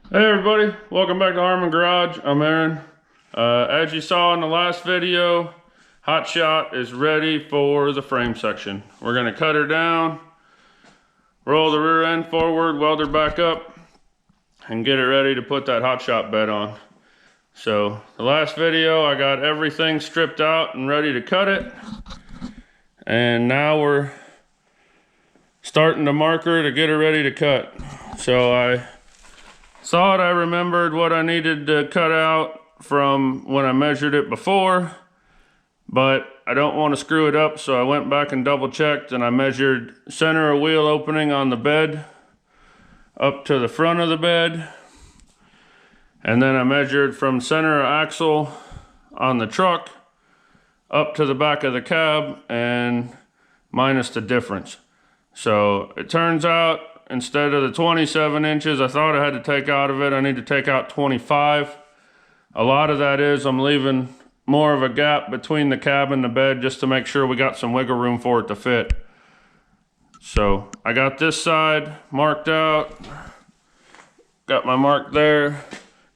Hey everybody, welcome back to Harmon Garage. I'm Aaron. As you saw in the last video, hotshot is ready for the frame section. We're going to cut her down, roll the rear end forward, weld her back up, and get it ready to put that hotshot bed on. So the last video I got everything stripped out and ready to cut it, and now we're starting to mark her to get her ready to cut. So I thought I remembered what I needed to cut out from when I measured it before, but I don't want to screw it up, so I went back and double checked, and I measured center of wheel opening on the bed up to the front of the bed, and then I measured from center of axle on the truck up to the back of the cab and minus the difference. So it turns out, instead of the 27 inches I thought I had to take out of it, I need to take out 25. A lot of that is I'm leaving more of a gap between the cab and the bed just to make sure we got some wiggle room for it to fit. So I got this side marked out, got my mark there,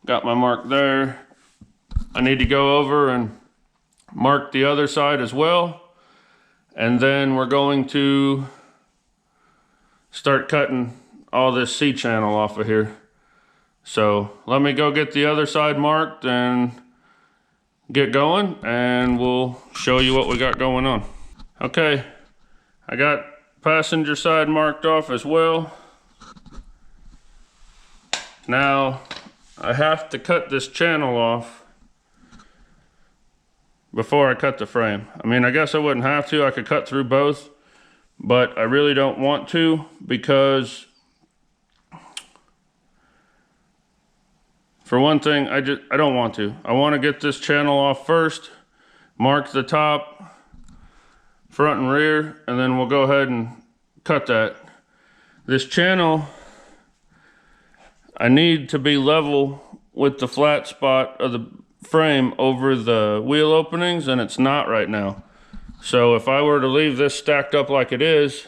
got my mark there. I need to go over and mark the other side as well, and then we're going to start cutting all this C-channel off of here. So let me go get the other side marked and get going, and we'll show you what we got going on. Okay, I got passenger side marked off as well. Now I have to cut this channel off before I cut the frame. I mean, I guess I wouldn't have to, I could cut through both, but I really don't want to, because for one thing, I don't want to. I want to get this channel off first, mark the top, front and rear, and then we'll go ahead and cut that. This channel, I need to be level with the flat spot of the frame over the wheel openings, and it's not right now. So if I were to leave this stacked up like it is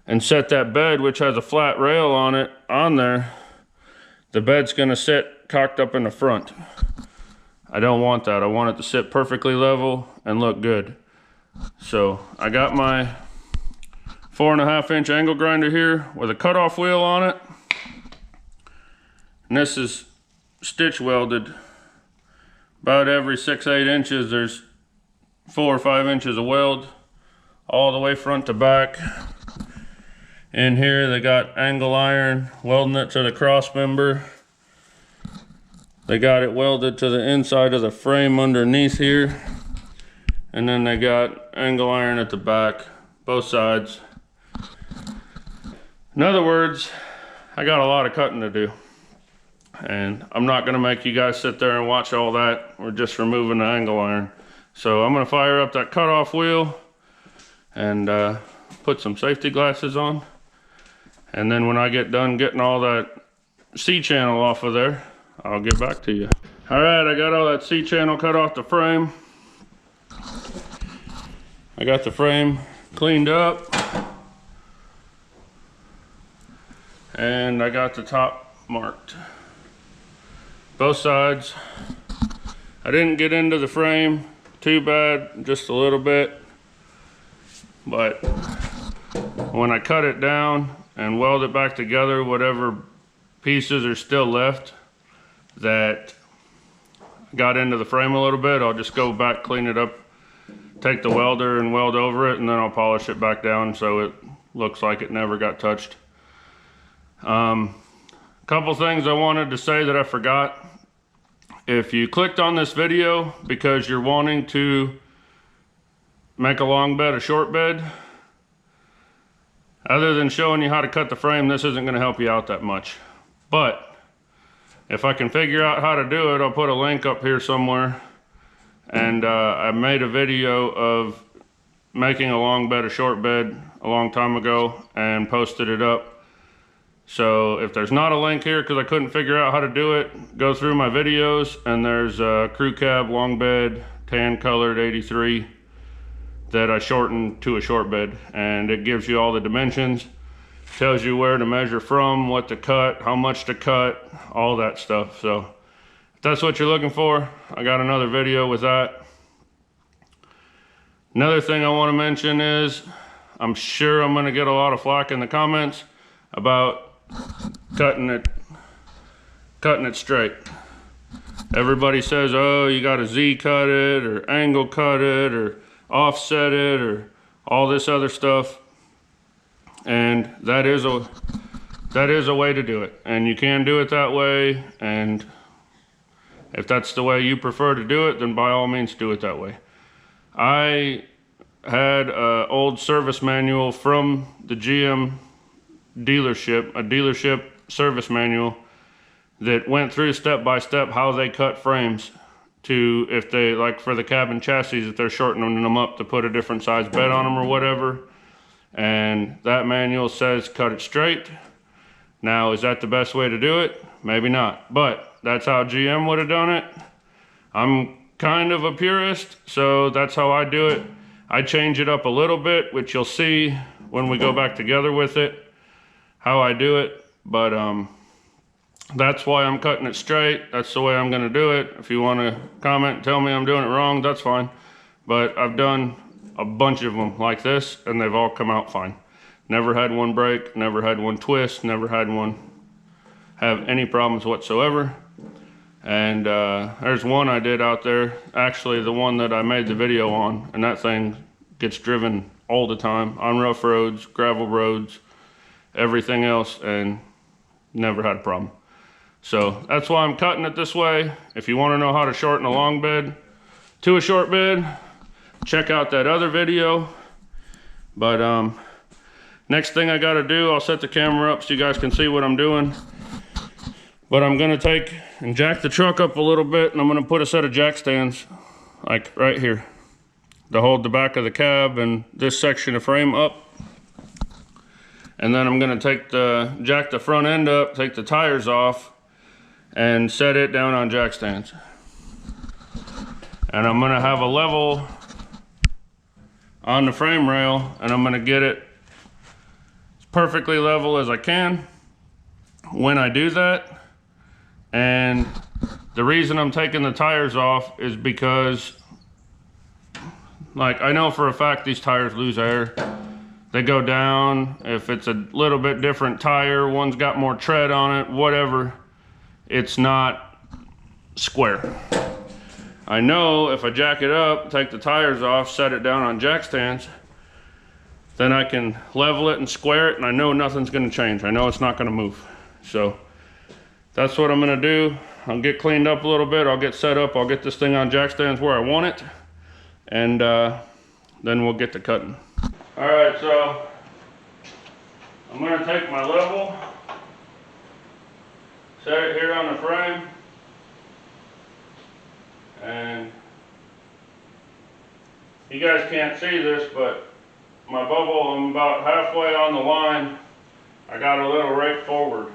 and set that bed, which has a flat rail on it, on there, the bed's gonna sit cocked up in the front. I don't want that. I want it to sit perfectly level and look good. So I got my 4.5 inch angle grinder here with a cutoff wheel on it. And this is stitch welded. About every 6-8 inches, there's 4 or 5 inches of weld all the way front to back. In here they got angle iron welding it to the cross member. They got it welded to the inside of the frame underneath here, and then they got angle iron at the back, both sides. In other words, I got a lot of cutting to do, and I'm not gonna make you guys sit there and watch all that. We're just removing the angle iron. So I'm gonna fire up that cutoff wheel and put some safety glasses on. And then when I get done getting all that C-channel off of there, I'll get back to you. All right, I got all that C-channel cut off the frame. I got the frame cleaned up. And I got the top marked. Both sides. I didn't get into the frame too bad, just a little bit, but when I cut it down and weld it back together, whatever pieces are still left that got into the frame a little bit, I'll just go back, clean it up, take the welder and weld over it, and then I'll polish it back down so it looks like it never got touched. Couple things I wanted to say that I forgot. If you clicked on this video because you're wanting to make a long bed a short bed, other than showing you how to cut the frame, this isn't going to help you out that much. But if I can figure out how to do it, I'll put a link up here somewhere. And I made a video of making a long bed a short bed a long time ago and posted it up. So if there's not a link here because I couldn't figure out how to do it, go through my videos, and there's a crew cab long bed, tan colored 83, that I shortened to a short bed, and it gives you all the dimensions. Tells you where to measure from, what to cut, how much to cut, all that stuff. So if that's what you're looking for, I got another video with that. Another thing I want to mention is, I'm sure I'm going to get a lot of flack in the comments about cutting it straight. Everybody says, oh, you got to Z cut it, or angle cut it, or offset it, or all this other stuff. And that is a way to do it, and you can do it that way. And if that's the way you prefer to do it, then by all means do it that way. I had an old service manual from the GM dealership, a dealership service manual that went through step by step how they cut frames to, if they, like for the cabin chassis, if they're shortening them up to put a different size bed on them or whatever. And that manual says cut it straight. Now, is that the best way to do it? Maybe not, but that's how GM would have done it. I'm kind of a purist, so that's how I do it. I change it up a little bit, which you'll see when we go back together with it, how I do it. But that's why I'm cutting it straight. That's the way I'm gonna do it. If you wanna comment and tell me I'm doing it wrong, that's fine. But I've done a bunch of them like this, and they've all come out fine. Never had one break, never had one twist, never had one have any problems whatsoever. And there's one I did out there, actually the one that I made the video on, and that thing gets driven all the time on rough roads, gravel roads, everything else, and never had a problem. So that's why I'm cutting it this way. If you want to know how to shorten a long bed to a short bed, check out that other video. But next thing I got to do, I'll set the camera up so you guys can see what I'm doing. But I'm going to take and jack the truck up a little bit, and I'm going to put a set of jack stands like right here to hold the back of the cab and this section of frame up. And then I'm going to jack the front end up, take the tires off, and set it down on jack stands. And I'm going to have a level on the frame rail, and I'm going to get it as perfectly level as I can when I do that. And the reason I'm taking the tires off is because, like, I know for a fact these tires lose air. They go down. If it's a little bit different tire, one's got more tread on it, whatever, it's not square. I know if I jack it up, take the tires off, set it down on jack stands, then I can level it and square it, and I know nothing's gonna change. I know it's not gonna move. So that's what I'm gonna do. I'll get cleaned up a little bit, I'll get set up, I'll get this thing on jack stands where I want it, and then we'll get to cutting. All right, so I'm gonna take my level, set it here on the frame, and you guys can't see this, but my bubble, I'm about halfway on the line. I got a little rake forward.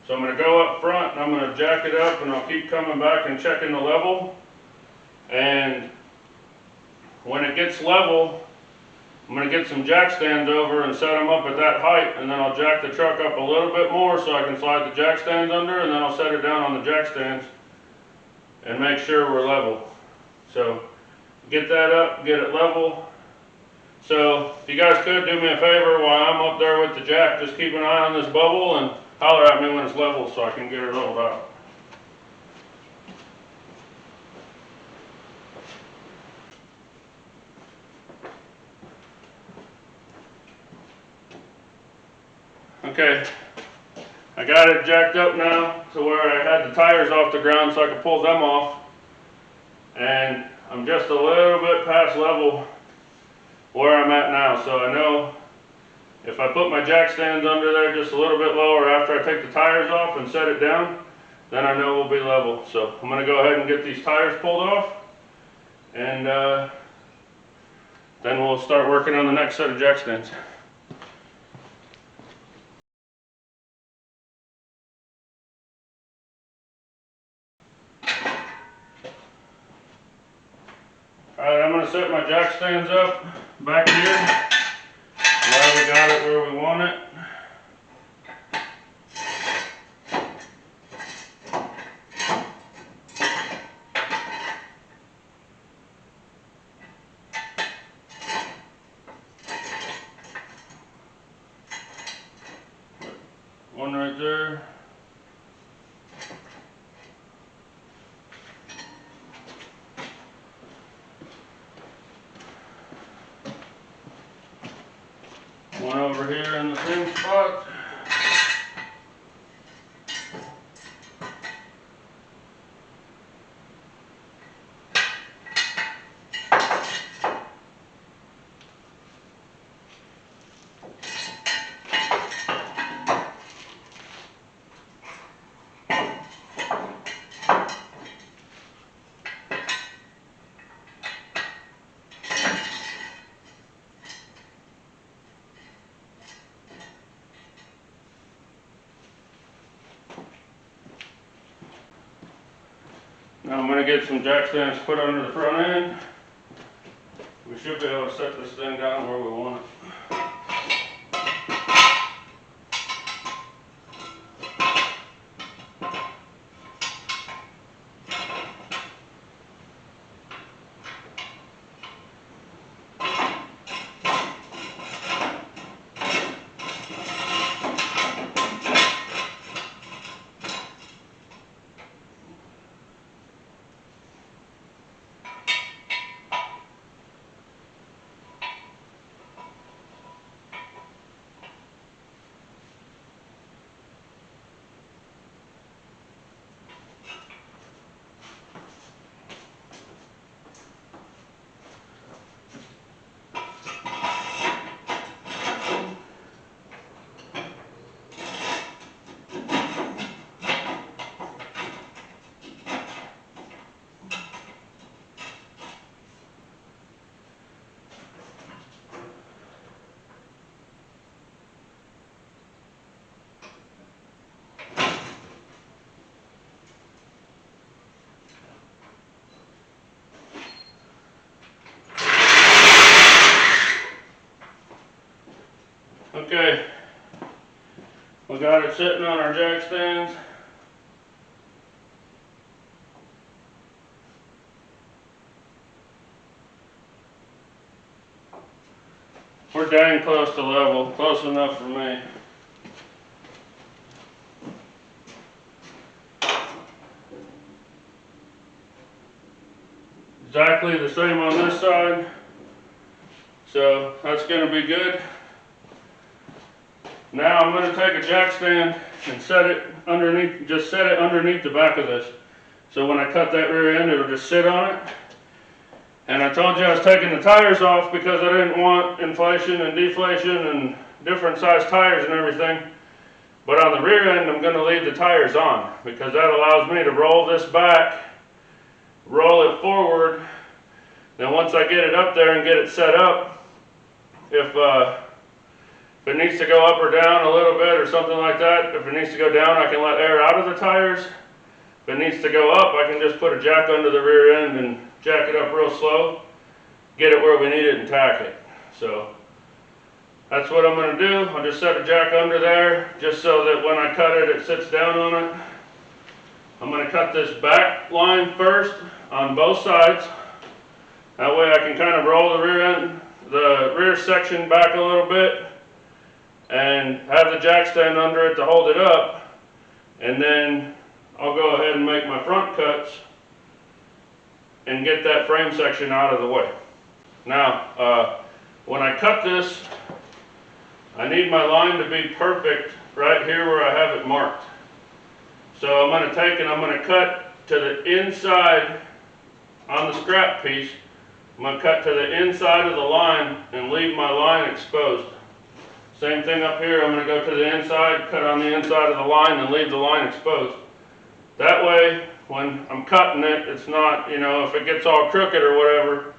So I'm going to go up front, and I'm going to jack it up, and I'll keep coming back and checking the level. And when it gets level, I'm going to get some jack stands over and set them up at that height, and then I'll jack the truck up a little bit more so I can slide the jack stands under, and then I'll set it down on the jack stands and make sure we're level. So get that up, get it level. So if you guys could do me a favor while I'm up there with the jack, just keep an eye on this bubble and holler at me when it's level so I can get her leveled out. Okay, I got it jacked up now to where I had the tires off the ground so I could pull them off. And I'm just a little bit past level where I'm at now. So I know if I put my jack stands under there just a little bit lower after I take the tires off and set it down, then I know we'll be level. So I'm going to go ahead and get these tires pulled off, and then we'll start working on the next set of jack stands. Alright, I'm going to set my jack stands up back here. Glad we got it where we want it. One right there. One over here in the same spot. Now I'm going to get some jack stands put under the front end. We should be able to set this thing down where we want it. Okay, we got it sitting on our jack stands. We're dang close to level, close enough for me. Exactly the same on this side, so that's going to be good. Now I'm going to take a jack stand and set it underneath, just set it underneath the back of this. So when I cut that rear end, it'll just sit on it. And I told you I was taking the tires off because I didn't want inflation and deflation and different size tires and everything. But on the rear end, I'm going to leave the tires on because that allows me to roll this back, roll it forward. Then once I get it up there and get it set up, if it needs to go up or down a little bit or something like that, if it needs to go down, I can let air out of the tires. If it needs to go up, I can just put a jack under the rear end and jack it up real slow, get it where we need it and tack it. So that's what I'm going to do. I'll just set a jack under there just so that when I cut it, it sits down on it. I'm going to cut this back line first on both sides. That way I can kind of roll the rear end, the rear section back a little bit and have the jack stand under it to hold it up, and then I'll go ahead and make my front cuts and get that frame section out of the way. Now, when I cut this, I need my line to be perfect right here where I have it marked. So I'm going to take and I'm going to cut to the inside on the scrap piece. I'm going to cut to the inside of the line and leave my line exposed. Same thing up here, I'm going to go to the inside, cut on the inside of the line and leave the line exposed. That way, when I'm cutting it, it's not, you know, if it gets all crooked or whatever,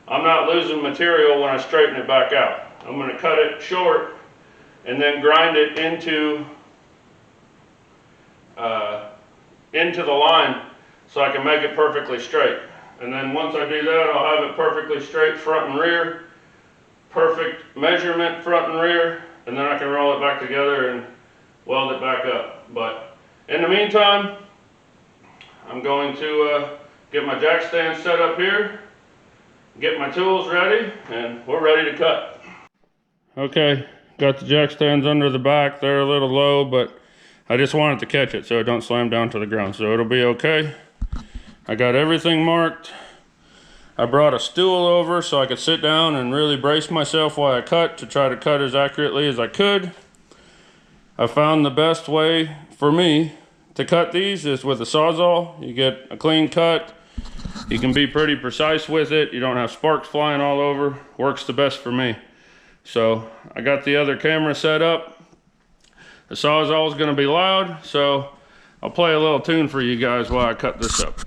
I'm not losing material when I straighten it back out. I'm going to cut it short and then grind it into the line so I can make it perfectly straight. And then once I do that, I'll have it perfectly straight front and rear. Perfect measurement front and rear, and then I can roll it back together and weld it back up. But in the meantime, I'm going to get my jack stand set up here, get my tools ready, and we're ready to cut. Okay, Got the jack stands under the back. They're a little low, but I just wanted to catch it so it don't slam down to the ground. So it'll be okay. I got everything marked. I brought a stool over so I could sit down and really brace myself while I cut, to try to cut as accurately as I could. I found the best way for me to cut these is with a Sawzall. You get a clean cut. You can be pretty precise with it. You don't have sparks flying all over. Works the best for me. So I got the other camera set up. The Sawzall is going to be loud, so I'll play a little tune for you guys while I cut this up.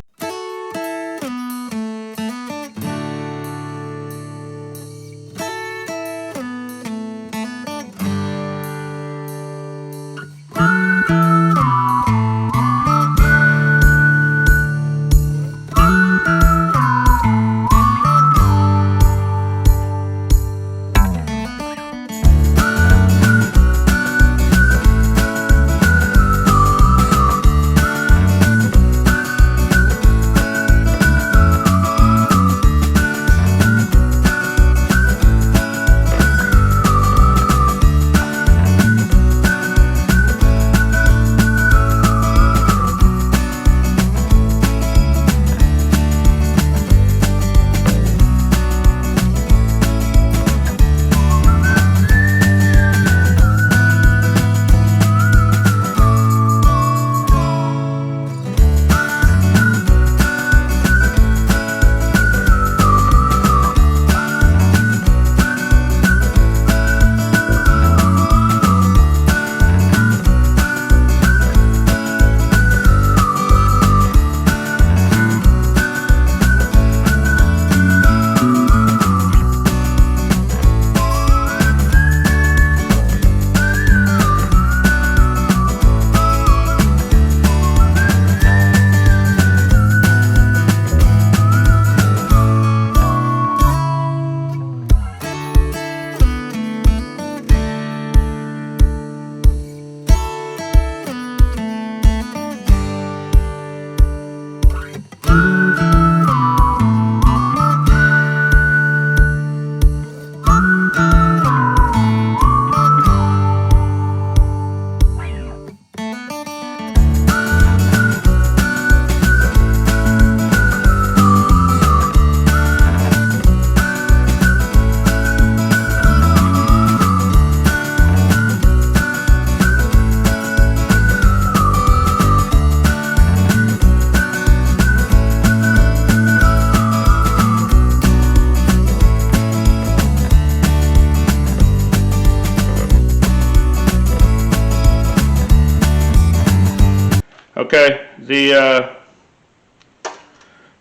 Okay,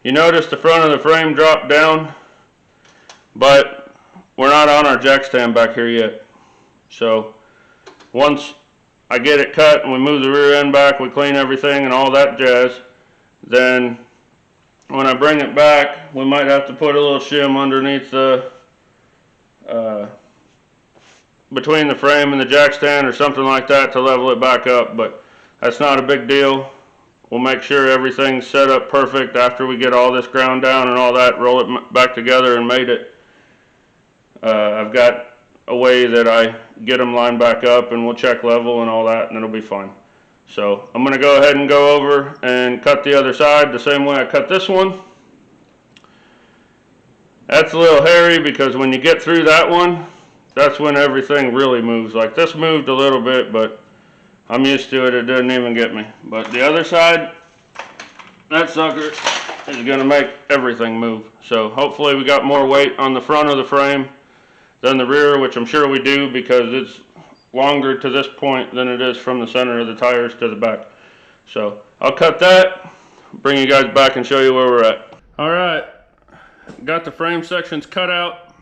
you notice the front of the frame dropped down, but we're not on our jack stand back here yet. So once I get it cut and we move the rear end back, we clean everything and all that jazz, then when I bring it back, we might have to put a little shim underneath the between the frame and the jack stand or something like that to level it back up, but that's not a big deal. We'll make sure everything's set up perfect after we get all this ground down and all that, roll it back together and made it. I've got a way that I get them lined back up and we'll check level and all that and it'll be fine. So I'm going to go ahead and go over and cut the other side the same way I cut this one. That's a little hairy because when you get through that one, that's when everything really moves. Like this moved a little bit, but I'm used to it, it didn't even get me. But the other side, that sucker is going to make everything move. So hopefully we got more weight on the front of the frame than the rear, which I'm sure we do because it's longer to this point than it is from the center of the tires to the back. So I'll cut that, bring you guys back and show you where we're at. All right, got the frame sections cut out.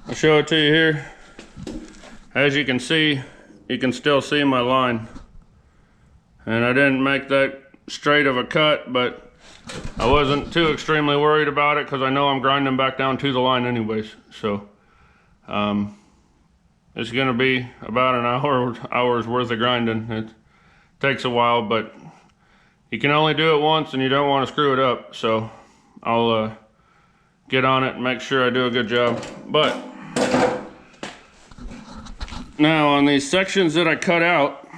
I'll show it to you here. As you can see, you can still see my line. And I didn't make that straight of a cut, but I wasn't too extremely worried about it because I know I'm grinding back down to the line anyways. So it's going to be about an hour's worth of grinding. It takes a while, but you can only do it once and you don't want to screw it up. So I'll get on it and make sure I do a good job. But Now on these sections that I cut out,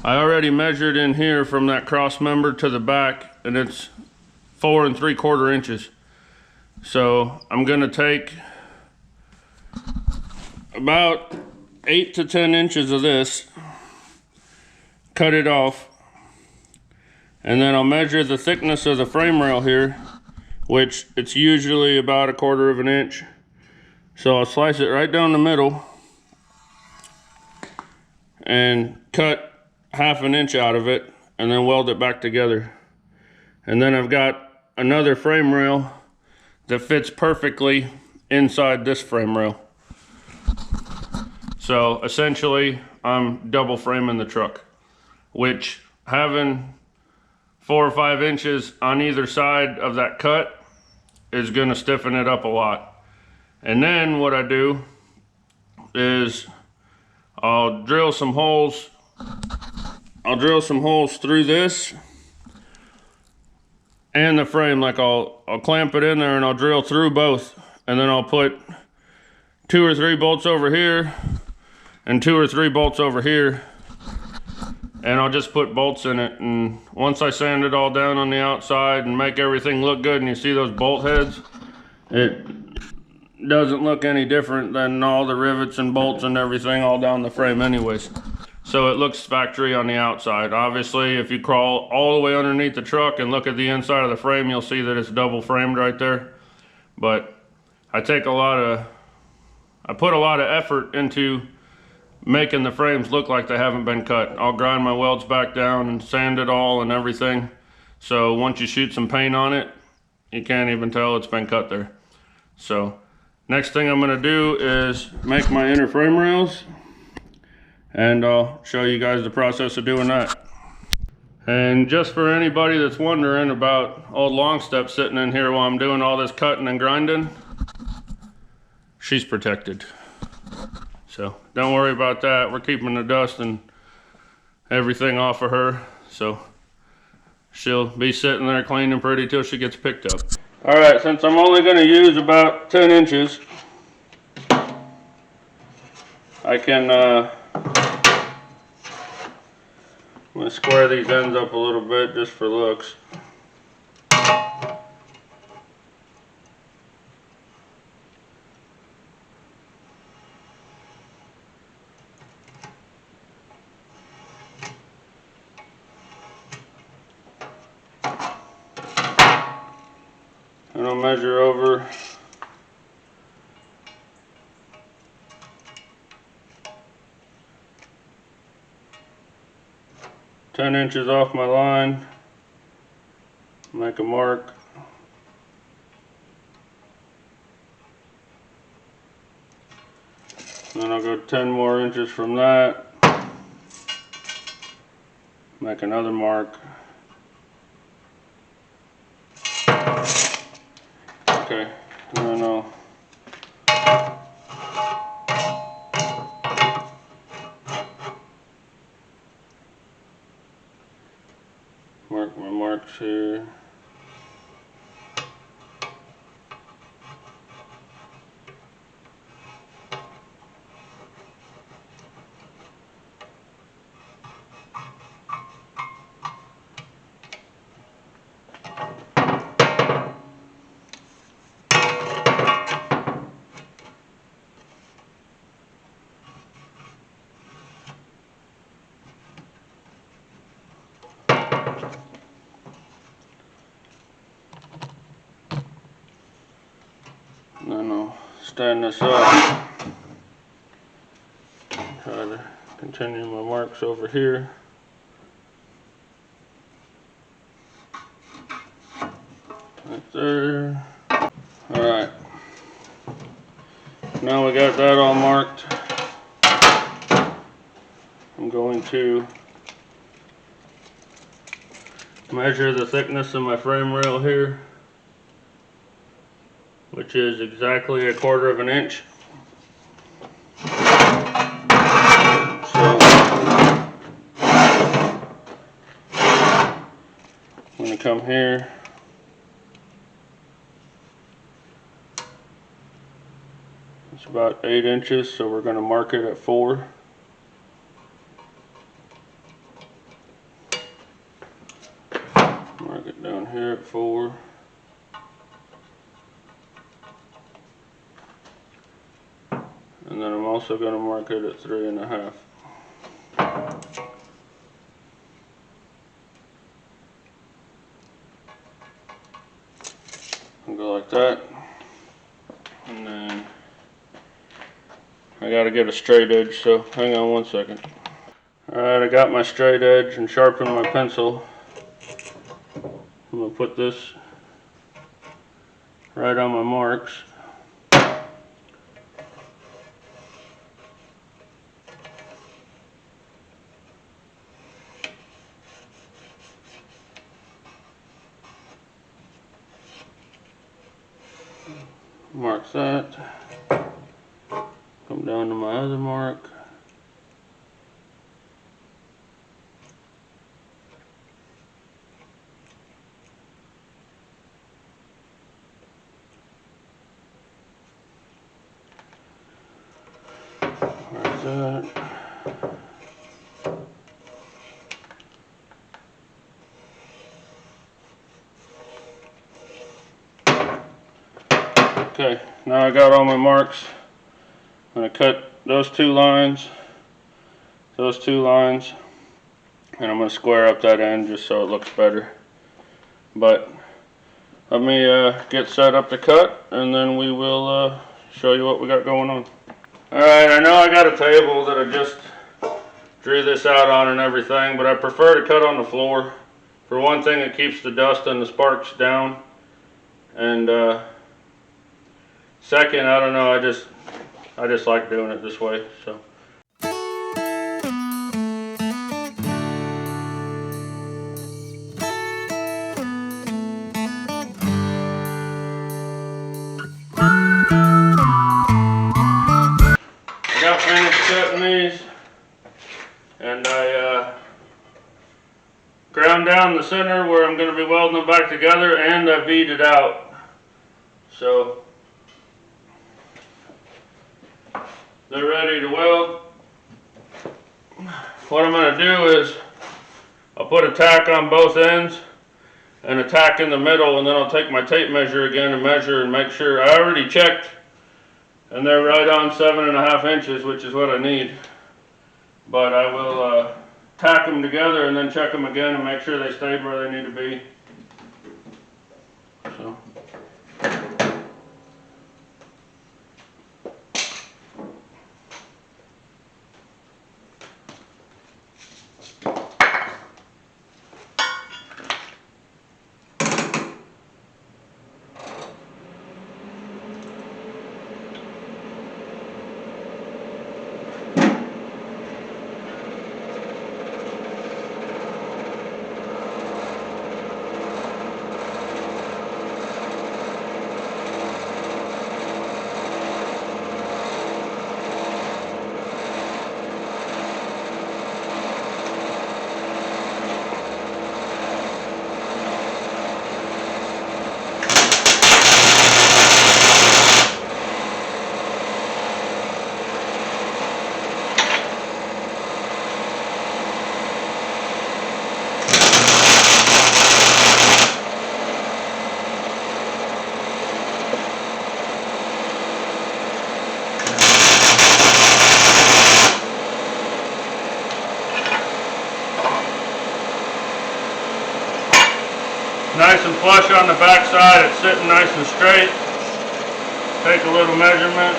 I already measured in here from that cross member to the back, and it's 4 3/4 inches. So I'm gonna take about 8 to 10 inches of this, cut it off, and then I'll measure the thickness of the frame rail here, which it's usually about 1/4 inch. So I'll slice it right down the middle and cut 1/2 inch out of it, and then weld it back together. And then I've got another frame rail that fits perfectly inside this frame rail. So essentially I'm double framing the truck, which having 4 or 5 inches on either side of that cut is going to stiffen it up a lot. And then what I do is I'll drill some holes through this and the frame. Like I'll clamp it in there and I'll drill through both, and then I'll put 2 or 3 bolts over here and 2 or 3 bolts over here, and I'll just put bolts in it. And once I sand it all down on the outside and make everything look good, and you see those bolt heads, it doesn't look any different than all the rivets and bolts and everything all down the frame anyways. So it looks factory on the outside. Obviously, if you crawl all the way underneath the truck and look at the inside of the frame, you'll see that it's double framed right there. But I put a lot of effort into making the frames look like they haven't been cut. I'll grind my welds back down and sand it all and everything. So once you shoot some paint on it, you can't even tell it's been cut there. So next thing I'm gonna do is make my inner frame rails, and I'll show you guys the process of doing that. And just for anybody that's wondering about old long step sitting in here while I'm doing all this cutting and grinding, she's protected. So don't worry about that. We're keeping the dust and everything off of her. So she'll be sitting there clean and pretty till she gets picked up. All right, since I'm only gonna use about 10 inches, I can, I'm gonna square these ends up a little bit just for looks. And I'll measure over 10 inches off my line, make a mark. Then I'll go 10 more inches from that, make another mark. Okay, and then I'll mark my marks here. And then I'll stand this up, try to continue my marks over here. Right there. Alright, now we got that all marked. I'm going to measure the thickness of my frame rail here, which is exactly 1/4 inch. So I'm going to come here It's about 8 inches, so we're going to mark it at 4. Mark it down here at 4. And then I'm also going to mark it at 3.5. I'll go like that. And then I got to get a straight edge, so hang on one second. Alright, I got my straight edge and sharpened my pencil. I'm going to put this right on my marks. Mark that. Come down to my other mark. Mark that. Okay, now I got all my marks. I'm going to cut those 2 lines, and I'm going to square up that end just so it looks better. But let me get set up to cut, and then we will show you what we got going on. Alright, I know I got a table that I just drew this out on and everything, but I prefer to cut on the floor. For one thing, it keeps the dust and the sparks down, and second, I don't know, I just like doing it this way, so. I got finished cutting these, and I ground down the center where I'm going to be welding them back together, and I V'd it out. So they're ready to weld. What I'm going to do is I'll put a tack on both ends and a tack in the middle, and then I'll take my tape measure again and measure and make sure. I already checked, and they're right on 7.5 inches, which is what I need. But I will tack them together and then check them again and make sure they stayed where they need to be. So. Nice and flush on the back side, it's sitting nice and straight. Take a little measurement.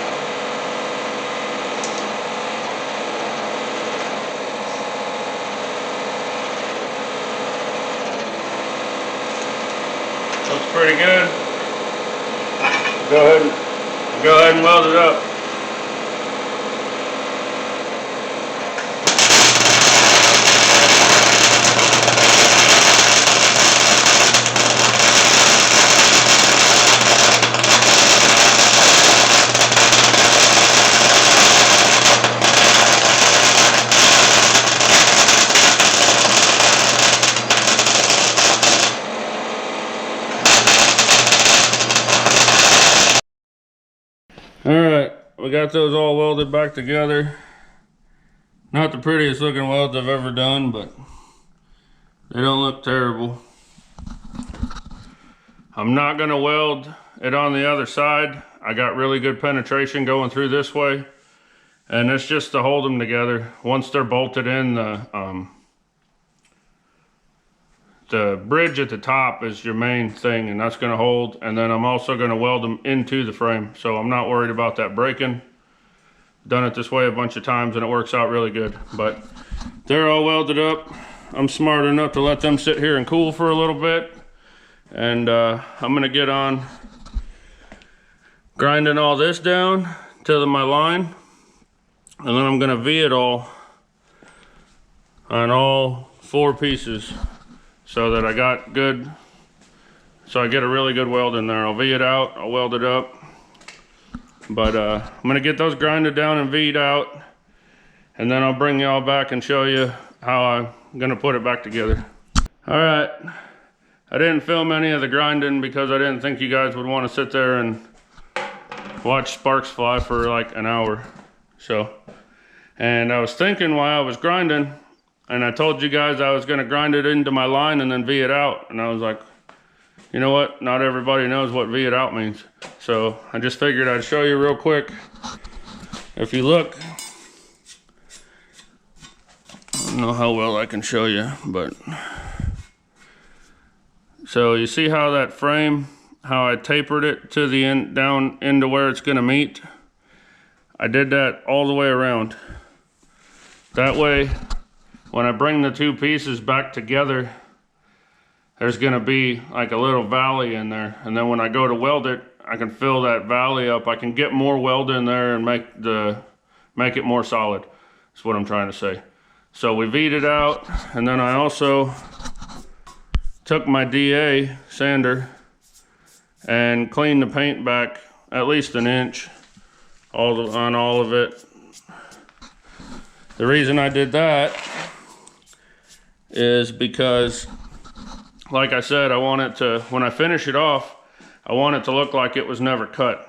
Looks pretty good. Go ahead and weld it up. Alright, got those all welded back together. Not the prettiest looking welds I've ever done, but they don't look terrible. I'm not gonna weld it on the other side. I got really good penetration going through this way, and it's just to hold them together. Once they're bolted in, the bridge at the top is your main thing, and that's gonna hold, and then I'm also gonna weld them into the frame, so I'm not worried about that breaking. Done it this way a bunch of times and it works out really good. But they're all welded up. I'm smart enough to let them sit here and cool for a little bit, and I'm gonna get on grinding all this down to my line, and then I'm gonna V it all on all 4 pieces so that I got good, so I get a really good weld in there. I'll V it out, I'll weld it up, but I'm gonna get those grinded down and V'd out, and then I'll bring y'all back and show you how I'm gonna put it back together. All right, I didn't film any of the grinding because I didn't think you guys would want to sit there and watch sparks fly for like an hour. And I was thinking while I was grinding, and I told you guys I was gonna grind it into my line and then V it out, and I was like, you know what, not everybody knows what V it out means. So I just figured I'd show you real quick. If you look, I don't know how well I can show you, but so you see how that frame, how I tapered it to the end, down into where it's gonna meet? I did that all the way around. That way, when I bring the 2 pieces back together, there's gonna be like a little valley in there. And then when I go to weld it, I can fill that valley up. I can get more weld in there and make it more solid. That's what I'm trying to say. So we V'd it out, and then I also took my DA sander and cleaned the paint back at least an inch on all of it. The reason I did that is because, like I said, I want it to, when I finish it off, I want it to look like it was never cut.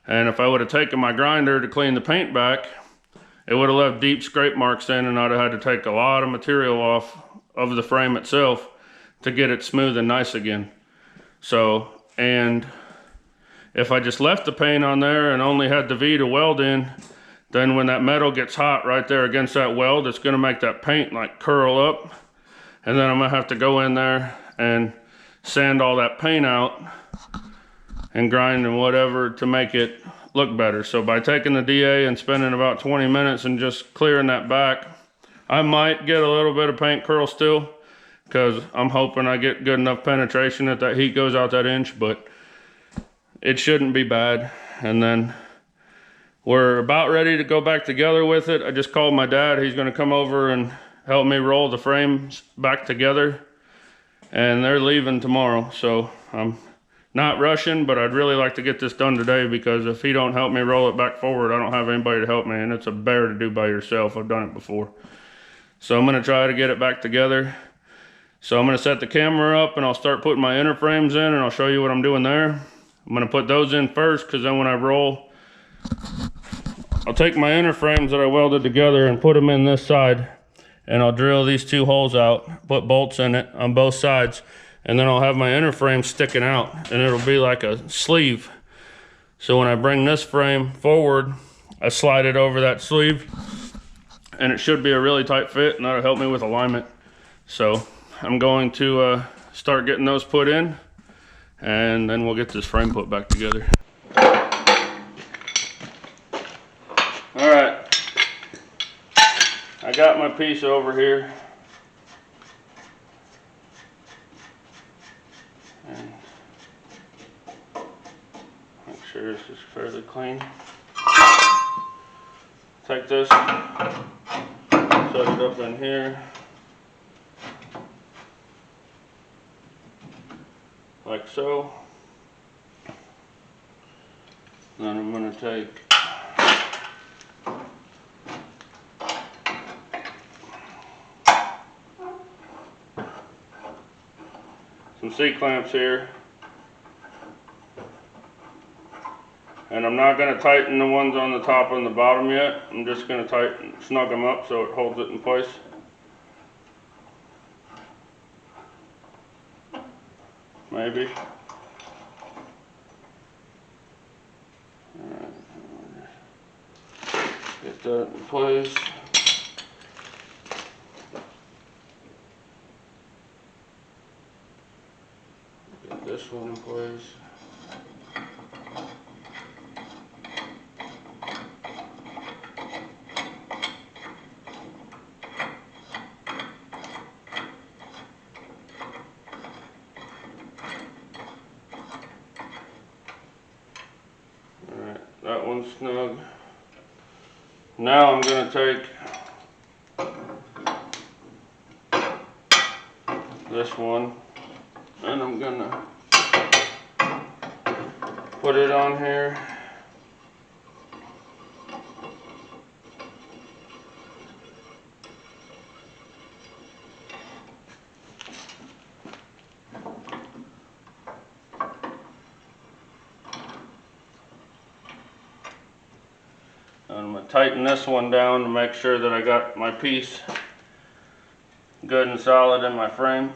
And if I would have taken my grinder to clean the paint back, it would have left deep scrape marks in, and I'd have had to take a lot of material off of the frame itself to get it smooth and nice again. So, and if I just left the paint on there and only had the V to weld in, then when that metal gets hot right there against that weld, it's gonna make that paint like curl up. And then I'm gonna have to go in there and sand all that paint out and grind and whatever to make it look better. So by taking the DA and spending about 20 minutes and just clearing that back, I might get a little bit of paint curl still, because I'm hoping I get good enough penetration that that heat goes out that inch, but it shouldn't be bad. And then we're about ready to go back together with it. I just called my dad. He's gonna come over and help me roll the frames back together, and they're leaving tomorrow. So I'm not rushing, but I'd really like to get this done today, because if he don't help me roll it back forward, I don't have anybody to help me, and it's a bear to do by yourself. I've done it before. So I'm gonna try to get it back together. So I'm gonna set the camera up and I'll start putting my inner frames in, and I'll show you what I'm doing there. I'm gonna put those in first, because then when I roll, I'll take my inner frames that I welded together and put them in this side, and I'll drill these 2 holes out, put bolts in it on both sides, and then I'll have my inner frame sticking out, and it'll be like a sleeve. So when I bring this frame forward, I slide it over that sleeve, and it should be a really tight fit, and that'll help me with alignment. So I'm going to start getting those put in, and then we'll get this frame put back together. All right, I got my piece over here, and make sure this is fairly clean. Take this, set it up in here, like so. Then I'm going to take some C-clamps here, And I'm not going to tighten the ones on the top and the bottom yet. I'm just going to snug them up so it holds it in place. Maybe. Alright. Get that in place. Get this one in place. That one's snug. Now I'm going to take this one and I'm going to put it on here. I'm going to tighten this one down to make sure that I got my piece good and solid in my frame.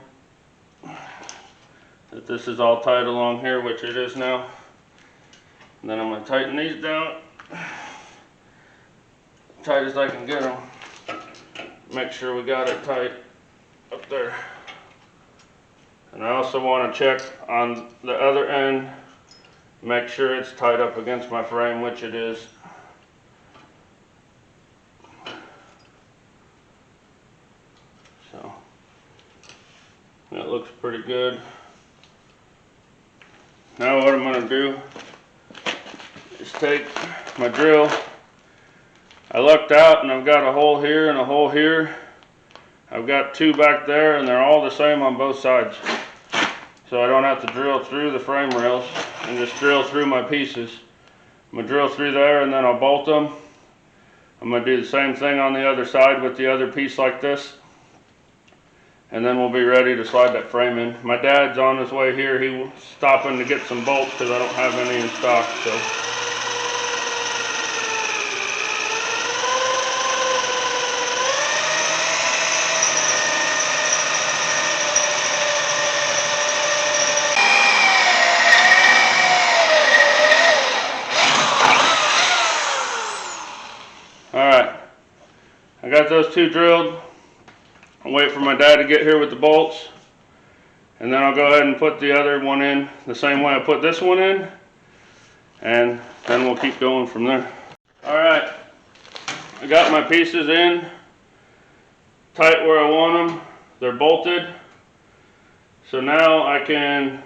That this is all tight along here, which it is now. And then I'm going to tighten these down tight as I can get them. Make sure we got it tight up there. And I also want to check on the other end, make sure it's tight up against my frame, which it is. So that looks pretty good. Now what I'm going to do is take my drill. I lucked out and I've got a hole here and a hole here. I've got two back there and they're all the same on both sides. So I don't have to drill through the frame rails and just drill through my pieces. I'm going to drill through there and then I'll bolt them. I'm going to do the same thing on the other side with the other piece like this. And then we'll be ready to slide that frame in. My dad's on his way here. He was stopping to get some bolts because I don't have any in stock. So. Alright, I got those two drilled. I'll wait for my dad to get here with the bolts, and then I'll go ahead and put the other one in the same way I put this one in, and then we'll keep going from there. Alright, I got my pieces in tight where I want them. They're bolted. So now I can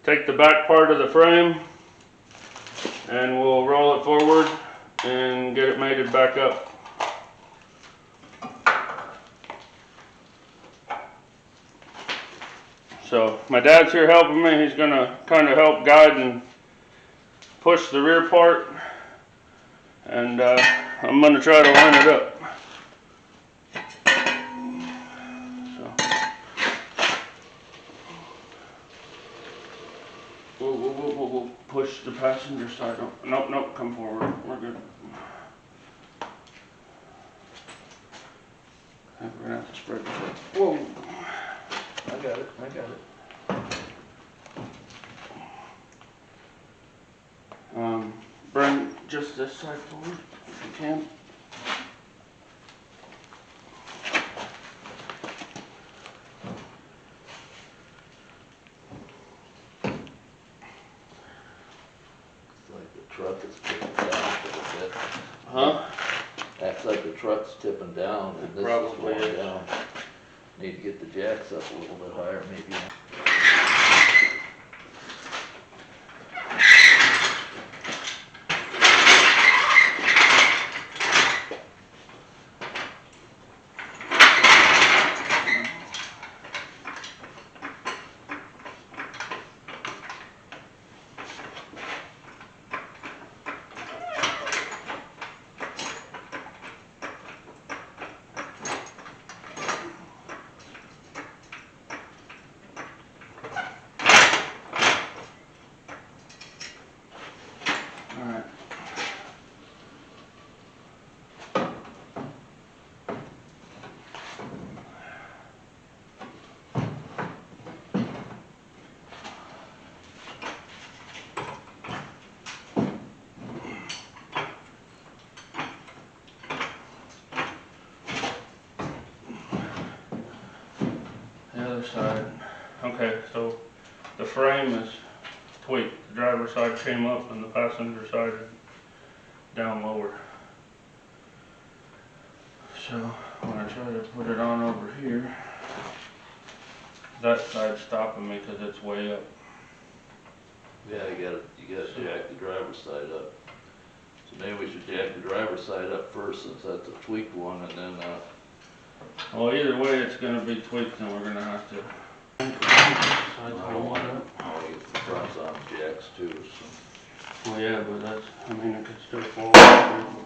take the back part of the frame and we'll roll it forward and get it mated back up. So my dad's here helping me. He's gonna kind of help guide and push the rear part, and I'm gonna try to line it up. So we'll push the passenger side up. Nope, come forward. We're good. We're gonna have to spread this up. Whoa. I got it. Bring just this side forward if you can. It's like the truck is tipping down a little bit. Huh? Acts like the truck's tipping down and this Probably is going is. down. Need to get the jacks up a little bit higher maybe. other side. Okay, so the frame is tweaked. The driver's side came up and the passenger side is down lower. So I'm gonna try to put it on over here. That side's stopping me because it's way up. Yeah, you gotta jack the driver's side up. So maybe we should jack the driver's side up first, since that's a tweaked one, and then, Well, either way, it's gonna be tweaked and we're gonna have to. I get the fronts on jacks too, so. Well, yeah, but that's, I mean, it could still fall off.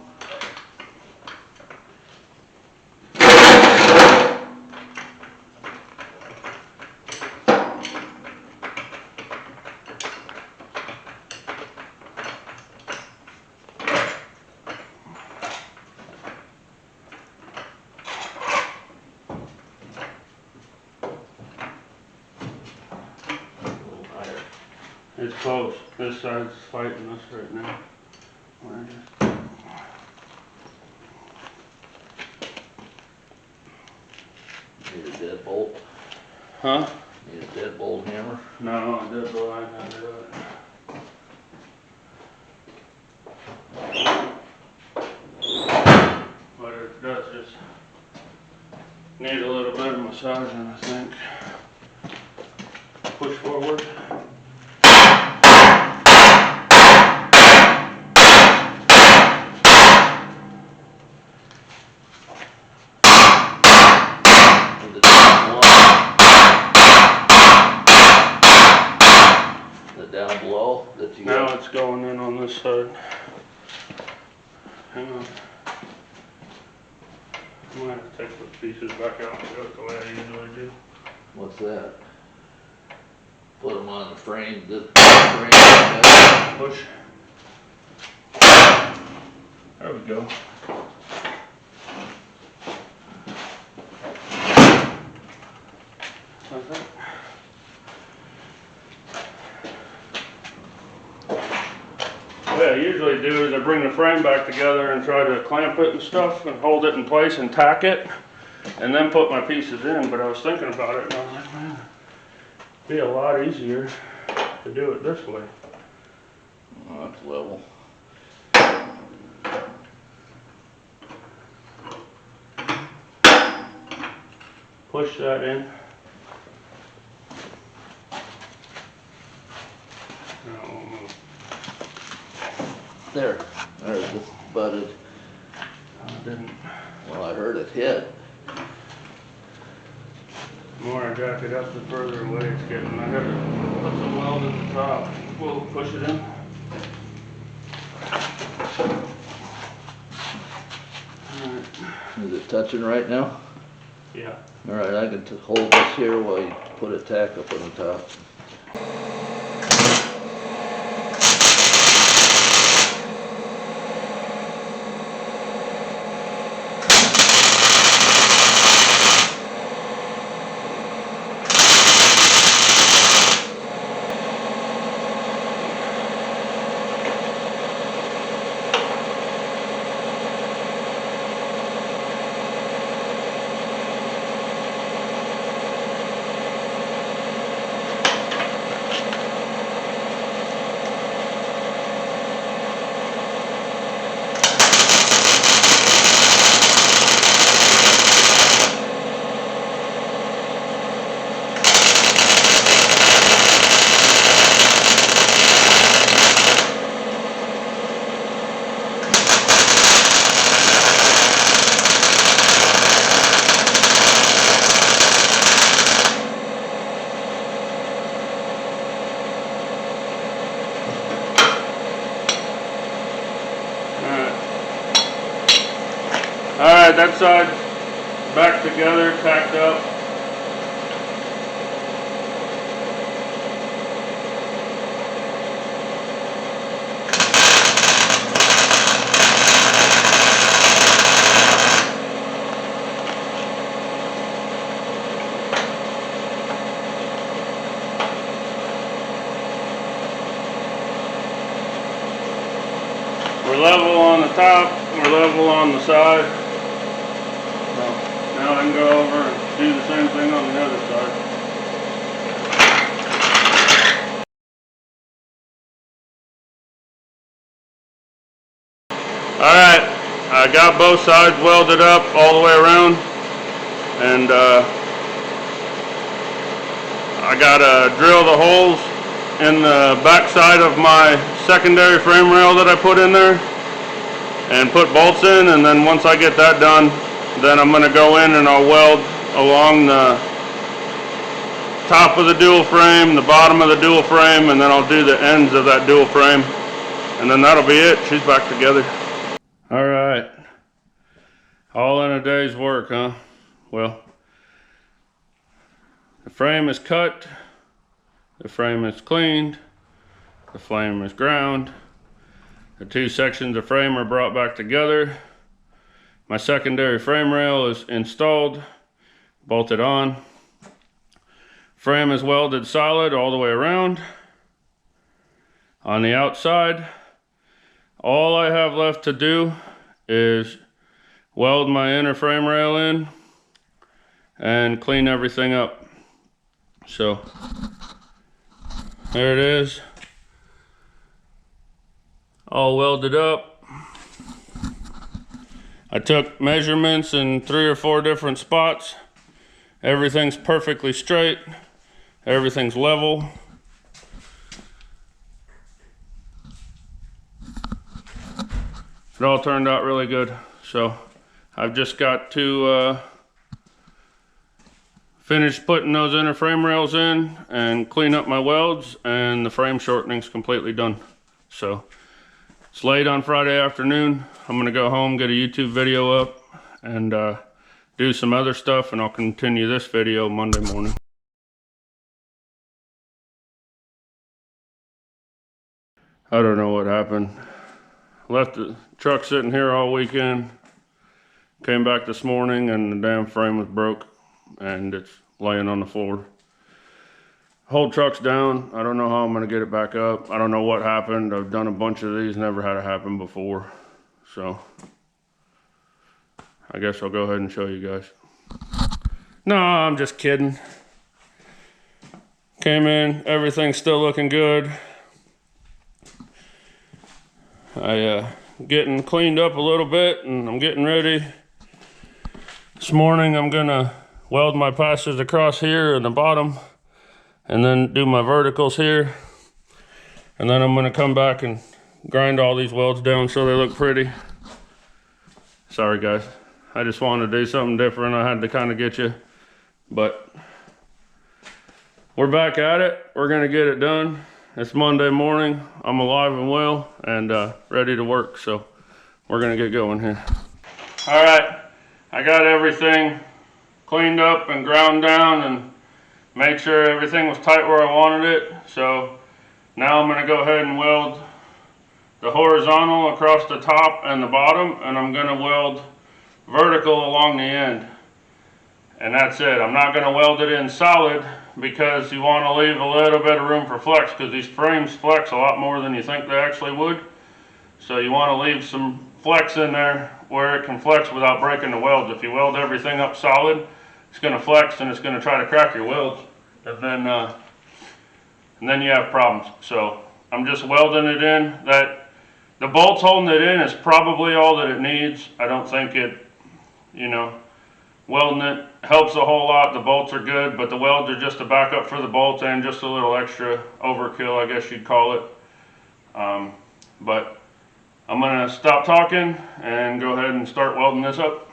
It's close. This side's fighting us right now. Need a deadbolt? Huh? Need a deadbolt hammer? No, it does go right down to it. But it does just need a little bit of massaging, I think. Push forward. Down below that you Now got? it's going in on this side. Hang on. I might have to take the pieces back out and do it the way I usually do. What's that? Put them on the frame, frame. Push. There we go. Like that. What I usually do is I bring the frame back together and try to clamp it and stuff and hold it in place and tack it and then put my pieces in, but I was thinking about it and I was like, man, it'd be a lot easier to do it this way. Oh, that's level. Push that in. Now it won't move. There, it just butted. I didn't. Well, I heard it hit. The more I jack it up, the further away it's getting. I gotta put some weld at the top. We'll push it in. Alright. Is it touching right now? Yeah. Alright, I can hold this here while you put a tack up on the top. Alright, that side's back together, tacked up. We're level on the top, we're level on the side. Now I can go over and do the same thing on the other side. Alright, I got both sides welded up all the way around, and I gotta drill the holes in the back side of my secondary frame rail that I put in there and put bolts in, and then once I get that done, then I'm gonna go in and I'll weld along the top of the dual frame, the bottom of the dual frame, and then I'll do the ends of that dual frame, and then that'll be it. She's back together. Alright, all in a day's work, huh? Well, the frame is cut, the frame is cleaned, the frame is ground, the two sections of frame are brought back together, my secondary frame rail is installed, bolted on, frame is welded solid all the way around. On the outside, all I have left to do is weld my inner frame rail in and clean everything up. So there it is, all welded up. I took measurements in 3 or 4 different spots. Everything's perfectly straight, everything's level. It all turned out really good. So I've just got to finish putting those inner frame rails in and clean up my welds, and the frame shortening's completely done. So it's late on Friday afternoon. I'm gonna go home, get a YouTube video up, and do some other stuff, and I'll continue this video Monday morning. I don't know what happened. Left the truck sitting here all weekend. Came back this morning and the damn frame was broke and it's laying on the floor. Whole truck's down. I don't know how I'm gonna get it back up. I don't know what happened. I've done a bunch of these, never had it happen before. So I guess I'll go ahead and show you guys. No, I'm just kidding. Came in, everything's still looking good. I getting cleaned up a little bit and I'm getting ready. This morning I'm gonna weld my passes across here in the bottom and then do my verticals here. And then I'm gonna come back and grind all these welds down so they look pretty. Sorry guys, I just wanted to do something different. I had to kind of get you, but we're back at it. We're gonna get it done. It's Monday morning. I'm alive and well and ready to work, so we're gonna get going here. All right, I got everything cleaned up and ground down and made sure everything was tight where I wanted it. So now I'm gonna go ahead and weld the horizontal across the top and the bottom, and I'm gonna weld vertical along the end. And that's it. I'm not gonna weld it in solid because you want to leave a little bit of room for flex, because these frames flex a lot more than you think they actually would. So you want to leave some flex in there where it can flex without breaking the welds. If you weld everything up solid, it's going to flex and it's going to try to crack your welds, and then you have problems. So I'm just welding it in. That the bolts holding it in is probably all that it needs. I don't think it, welding it helps a whole lot. The bolts are good, but the welds are just a backup for the bolts and just a little extra overkill, I guess you'd call it. But I'm gonna stop talking and go ahead and start welding this up.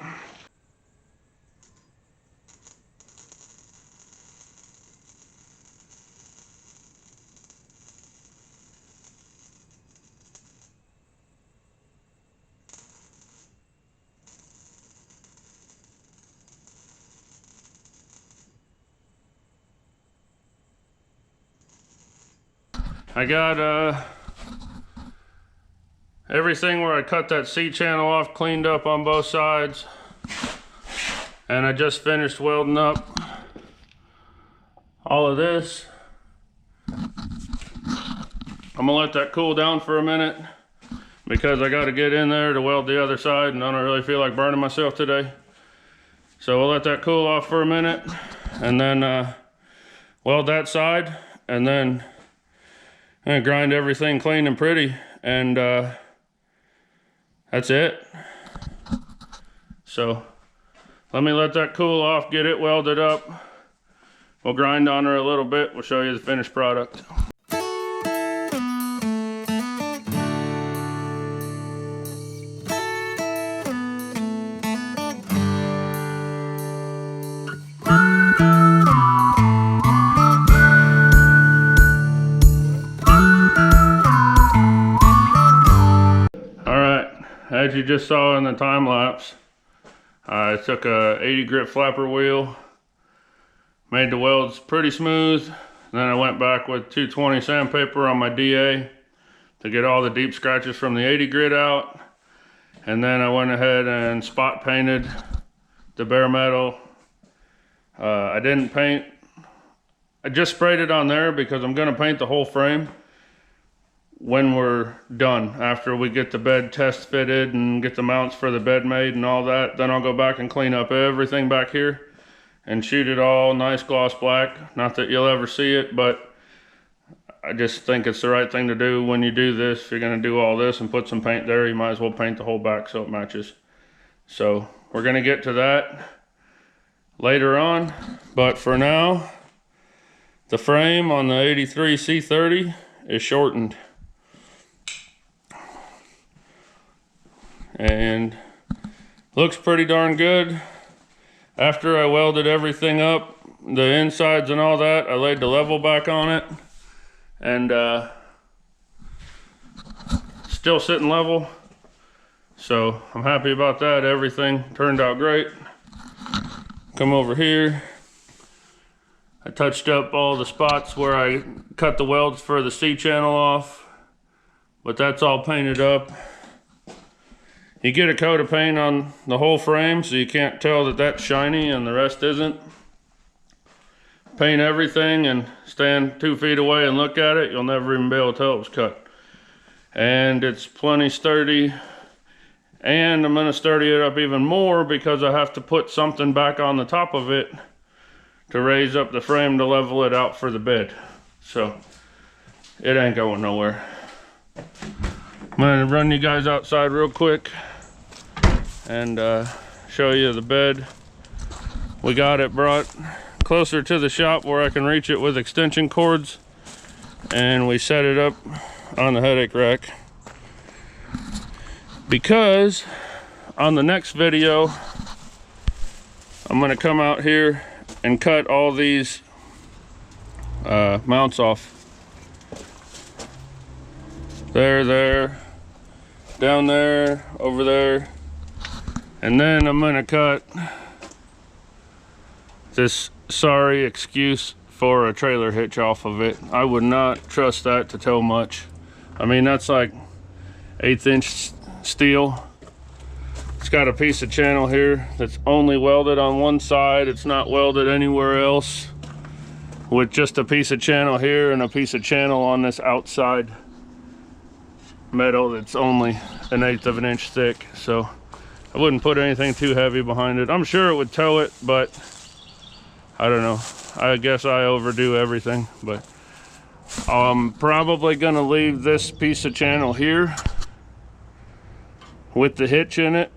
I got everything where I cut that C channel off cleaned up on both sides, and I just finished welding up all of this. I'm gonna let that cool down for a minute because I got to get in there to weld the other side, and I don't really feel like burning myself today. So we'll let that cool off for a minute and then weld that side, and then grind everything clean and pretty, and that's it. So let me let that cool off, get it welded up. We'll grind on her a little bit. We'll show you the finished product. As you just saw in the time lapse, I took a 80 grit flapper wheel, made the welds pretty smooth. Then I went back with 220 sandpaper on my DA to get all the deep scratches from the 80 grit out. And then I went ahead and spot painted the bare metal. I didn't paint, I just sprayed it on there because I'm gonna paint the whole frame when we're done. After we get the bed test fitted and get the mounts for the bed made and all that, then I'll go back and clean up everything back here and shoot it all nice gloss black. Not that you'll ever see it, but I just think it's the right thing to do. When you do this, if you're gonna do all this and put some paint there, you might as well paint the whole back so it matches. So we're gonna get to that later on, but for now, the frame on the 83 C30 is shortened. And looks pretty darn good. After I welded everything up, the insides and all that, I laid the level back on it, and still sitting level. So I'm happy about that. Everything turned out great. Come over here. I touched up all the spots where I cut the welds for the C channel off, but that's all painted up. You get a coat of paint on the whole frame so you can't tell that that's shiny and the rest isn't. Paint everything and stand 2 feet away and look at it, you'll never even be able to tell it was cut. And it's plenty sturdy. And I'm gonna sturdy it up even more because I have to put something back on the top of it to raise up the frame to level it out for the bed. So it ain't going nowhere. I'm gonna run you guys outside real quick and show you the bed. We got it brought closer to the shop where I can reach it with extension cords, and we set it up on the headache rack because on the next video I'm gonna come out here and cut all these mounts off. There, down there, over there. And then I'm gonna cut this sorry excuse for a trailer hitch off of it. I would not trust that to tow much. I mean, that's like 1/8 inch steel. It's got a piece of channel here that's only welded on one side. It's not welded anywhere else, with just a piece of channel here and a piece of channel on this outside metal that's only 1/8 of an inch thick. So I wouldn't put anything too heavy behind it. I'm sure it would tow it, but I don't know. I guess I overdo everything, but I'm probably gonna leave this piece of channel here with the hitch in it,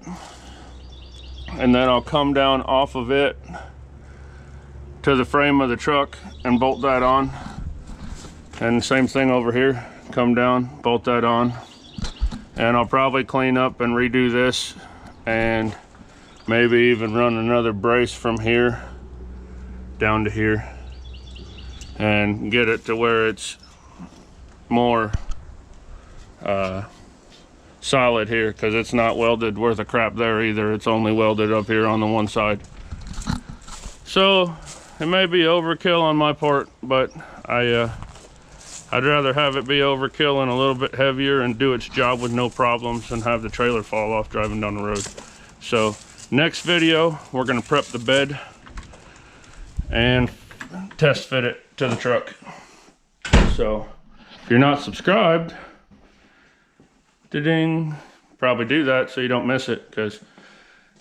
and then I'll come down off of it to the frame of the truck and bolt that on. And same thing over here, come down, bolt that on. And I'll probably clean up and redo this and maybe even run another brace from here down to here and get it to where it's more solid here, because it's not welded worth a crap there either. It's only welded up here on the one side. So it may be overkill on my part, but I'd rather have it be overkill and a little bit heavier and do its job with no problems than have the trailer fall off driving down the road. So next video, we're gonna prep the bed and test fit it to the truck. So if you're not subscribed, ding, probably do that so you don't miss it, because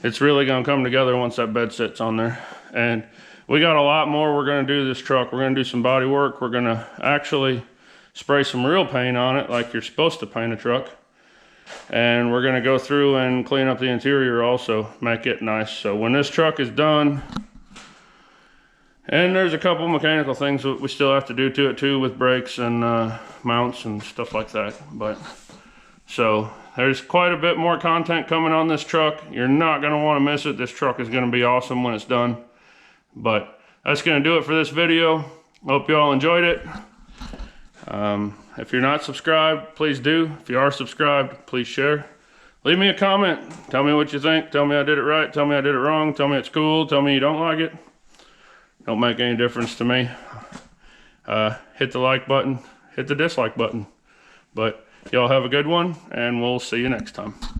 it's really gonna come together once that bed sits on there. And we got a lot more we're gonna do to this truck. We're gonna do some body work. We're gonna actually spray some real paint on it like you're supposed to paint a truck. And we're gonna go through and clean up the interior also, make it nice. So when this truck is done, and there's a couple mechanical things that we still have to do to it too, with brakes and mounts and stuff like that. But so there's quite a bit more content coming on this truck. You're not gonna wanna miss it. This truck is gonna be awesome when it's done. But that's gonna do it for this video. Hope you all enjoyed it. If you're not subscribed, please do. If you are subscribed, please share. Leave me a comment. Tell me what you think. Tell me I did it right. Tell me I did it wrong. Tell me it's cool. Tell me you don't like it. Don't make any difference to me. Hit the like button. Hit the dislike button. But y'all have a good one, and we'll see you next time.